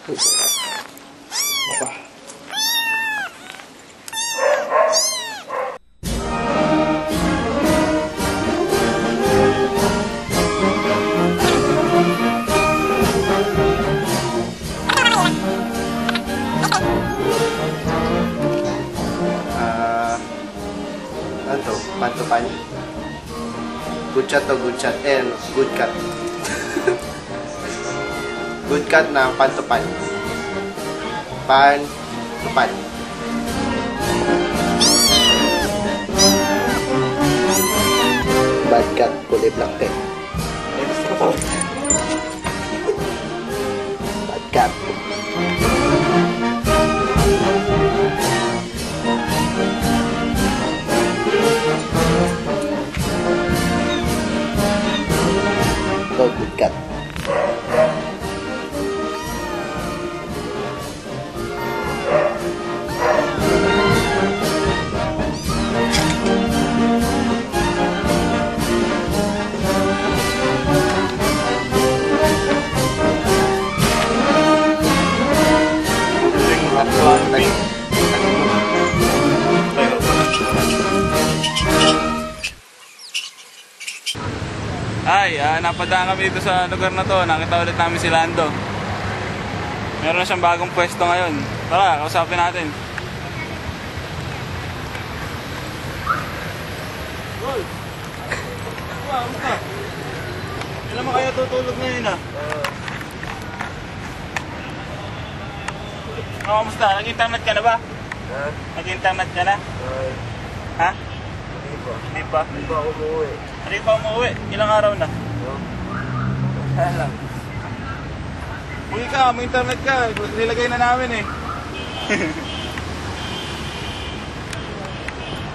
Ano to? Pantupan? Good shot to good shot. Eh, ano? Good cut. Good cut na pantupan. Pantupan. Bad cut. Kulay black tape. Bad cut. Ito, good cut. Ay, napadaan kami dito sa lugar na to. Nakita ulit namin si Lando. Meron na siyang bagong pwesto ngayon. Tara, kausapin natin. Gol! Kamusta? Kailan mo kaya tutulog ngayon ah? Kamusta? Nag-internet ka na ba? Nag-internet ka na? Ha? Hindi pa. Hindi pa ako umuwi. Hindi pa umuwi? Ilang araw na? Alam. Uwi ka, may internet ka. Nilagay na namin eh.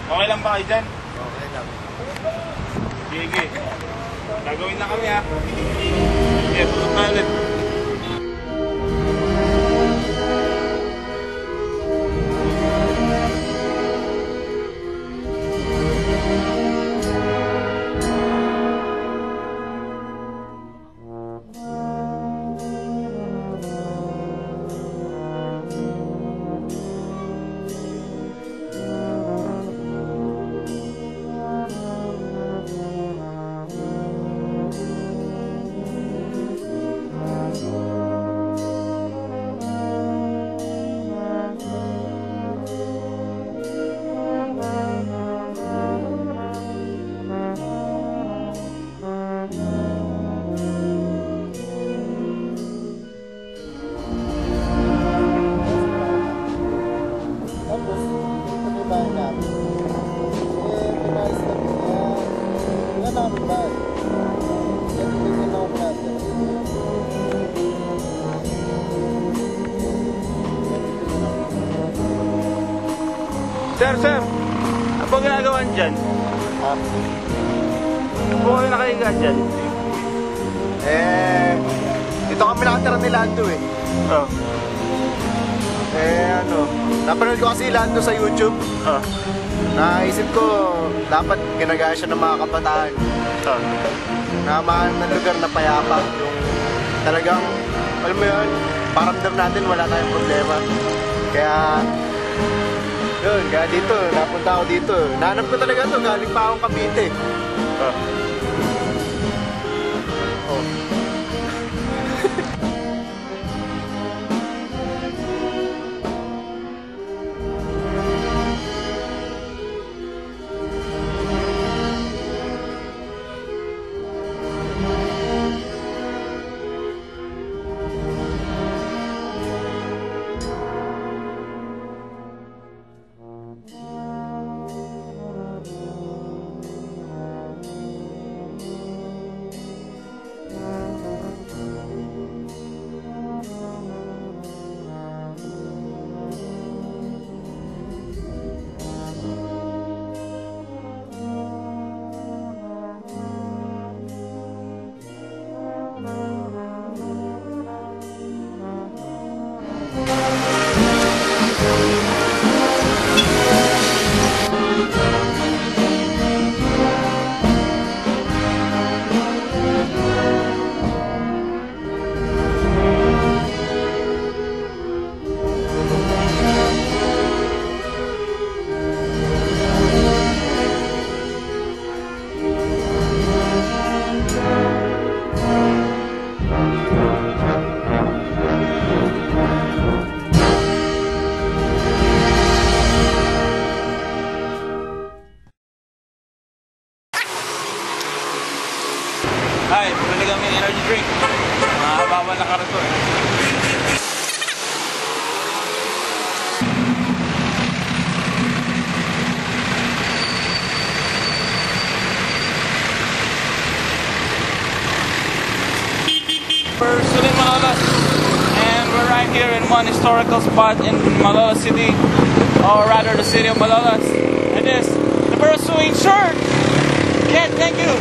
Okay lang ba kayo dyan? Okay lang. Sige. Gagawin na kami ha. Sige, tulog na ulit. Sir, ano ba ginagawa dyan? Ano ba kayo nakahiga dyan? Dito kami nakatira ni Lando eh. Oh. Napanood ko kasi Lando sa YouTube. Oh. Naisip ko, dapat ginagaya siya ng mga kabataan. Oh. Na mahal ng lugar na payapa. Yung talagang, alam mo yun, paramdam natin wala tayong problema. Kaya, yun, kaya dito, napunta ako dito. Nahanap ko talaga ito, galing pa akong Cavite. Oh. Oh. Ay, bumili kami ng energy drink. Mahaba na karito eh. We're still in Malolos, and we're right here in one historical spot in Malolos City, or rather the city of Malolos. It is the Bursuing Church. Yeah, thank you.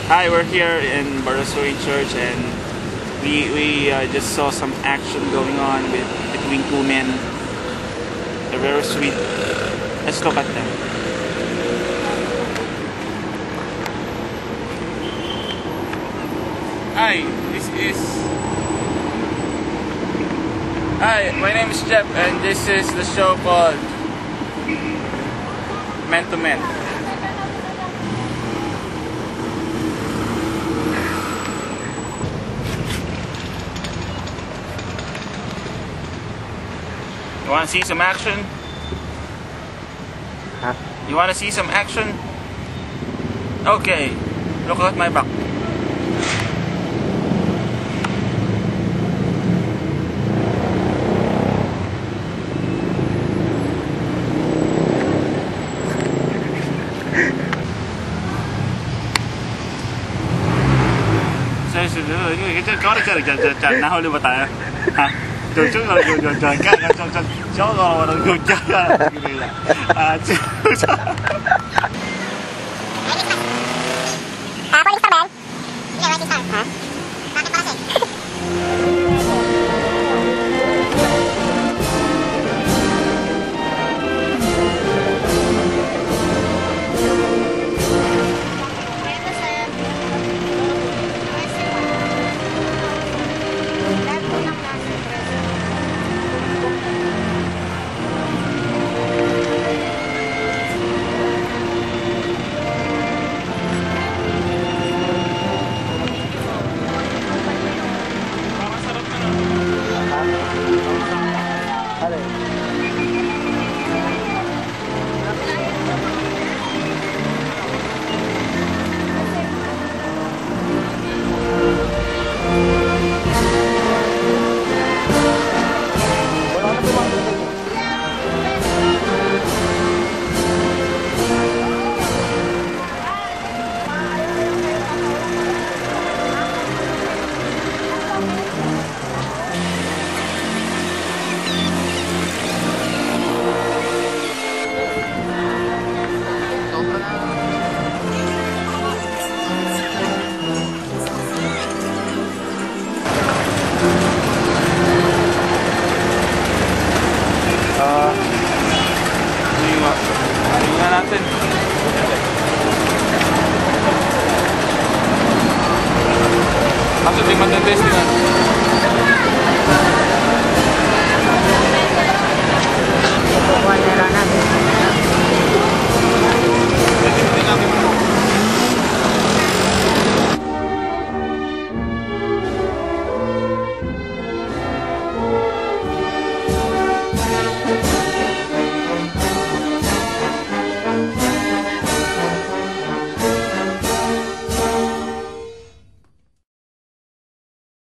Hi, we're here in Bursuing Church, and we just saw some action going on between two men. They're very sweet. Let's look at them. Hi, Hi, my name is Jeff, and this is the show called Men to Men. You want to see some action? Huh? You want to see some action? Okay, look at my back. Nahuli ba tayo? Ha? Police pa ba yan? Hindi, wala si Star. Ha? Bakit pa kasi? Tingnan natin. Actually, matitestingan.